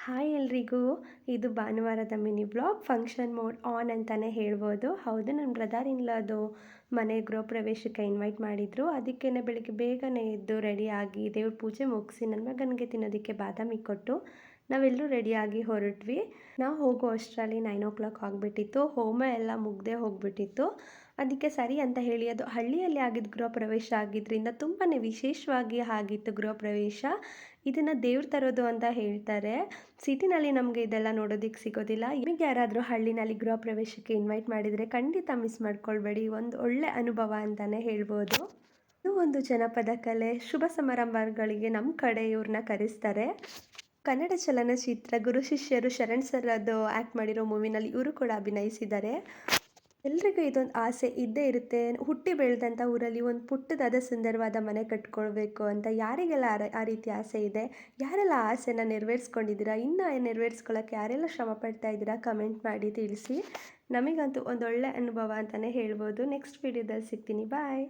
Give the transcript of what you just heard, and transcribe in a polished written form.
Hi ಎಲ್ರಿಗೂ. ಇದು ಭಾನುವಾರದ mini blog function mode on ಅಂತಲೇ ಹೇಳ್ಬೋದು. ಹೌದು, ನನ್ನ ಬ್ರದರ್ ಇನ್ಲಾದು ಮನೆ ಗೃಹ ಪ್ರವೇಶಕ್ಕೆ ಇನ್ವೈಟ್ ಮಾಡಿದರು. ಅದಕ್ಕೇ ಬೆಳಿಗ್ಗೆ ಬೇಗನೆ ಎದ್ದು ರೆಡಿಯಾಗಿ ದೇವ್ರ ಪೂಜೆ ಮುಗಿಸಿ ನನ್ನ ಮಗನಿಗೆ ತಿನ್ನೋದಕ್ಕೆ ಬಾದಾಮಿ ಕೊಟ್ಟು ನಾವೆಲ್ಲರೂ ರೆಡಿಯಾಗಿ ಹೊರಟ್ವಿ. ನಾವು ಹೋಗೋ ಅಷ್ಟರಲ್ಲಿ 9 ಆಗಿಬಿಟ್ಟಿತ್ತು. ಹೋಮ ಎಲ್ಲ ಮುಗ್ದೇ ಹೋಗಿಬಿಟ್ಟಿತ್ತು. ಅದಕ್ಕೆ ಸರಿ ಅಂತ ಹೇಳಿ, ಅದು ಹಳ್ಳಿಯಲ್ಲಿ ಆಗಿದ್ದ ಗೃಹ ಪ್ರವೇಶ ಆಗಿದ್ದರಿಂದ ತುಂಬಾ ವಿಶೇಷವಾಗಿ ಆಗಿತ್ತು ಗೃಹ ಪ್ರವೇಶ. ಇದನ್ನು ದೇವ್ರು ತರೋದು ಅಂತ ಹೇಳ್ತಾರೆ. ಸಿಟಿನಲ್ಲಿ ನಮಗೆ ಇದೆಲ್ಲ ನೋಡೋದಕ್ಕೆ ಸಿಗೋದಿಲ್ಲ. ನಿಮಗೆ ಯಾರಾದರೂ ಹಳ್ಳಿನಲ್ಲಿ ಗೃಹ ಪ್ರವೇಶಕ್ಕೆ ಇನ್ವೈಟ್ ಮಾಡಿದರೆ ಖಂಡಿತ ಮಿಸ್ ಮಾಡ್ಕೊಳ್ಬೇಡಿ. ಒಂದು ಒಳ್ಳೆ ಅನುಭವ ಅಂತಲೇ ಹೇಳ್ಬೋದು. ಇದು ಒಂದು ಜನಪದ ಕಲೆ. ಶುಭ ಸಮಾರಂಭಗಳಿಗೆ ನಮ್ಮ ಕಡೆ ಇವ್ರನ್ನ ಕರೆಸ್ತಾರೆ. ಕನ್ನಡ ಚಲನಚಿತ್ರ ಗುರು ಶಿಷ್ಯರು ಶರಣ್ ಸರ್ ಅದು ಆ್ಯಕ್ಟ್ ಮಾಡಿರೋ ಮೂವಿನಲ್ಲಿ ಇವರು ಕೂಡ ಅಭಿನಯಿಸಿದ್ದಾರೆ. ಎಲ್ರಿಗೂ ಇದೊಂದು ಆಸೆ ಇದ್ದೇ ಇರುತ್ತೆ. ಹುಟ್ಟಿ ಬೆಳೆದಂಥ ಊರಲ್ಲಿ ಒಂದು ಪುಟ್ಟದಾದ ಸುಂದರವಾದ ಮನೆ ಕಟ್ಕೊಳ್ಬೇಕು ಅಂತ ಯಾರಿಗೆಲ್ಲ ಆ ರೀತಿ ಆಸೆ ಇದೆ, ಯಾರೆಲ್ಲ ಆಸೆನ ನೆರವೇರಿಸ್ಕೊಂಡಿದ್ದೀರಾ, ಇನ್ನೂ ನೆರವೇರಿಸ್ಕೊಳ್ಳೋಕ್ಕೆ ಯಾರೆಲ್ಲ ಶ್ರಮ ಪಡ್ತಾ ಇದ್ದೀರಾ ಕಮೆಂಟ್ ಮಾಡಿ ತಿಳಿಸಿ. ನಮಗಂತೂ ಒಂದೊಳ್ಳೆ ಅನುಭವ ಅಂತಲೇ ಹೇಳ್ಬೋದು. ನೆಕ್ಸ್ಟ್ ವಿಡಿಯೋದಲ್ಲಿ ಸಿಗ್ತೀನಿ. ಬಾಯ್.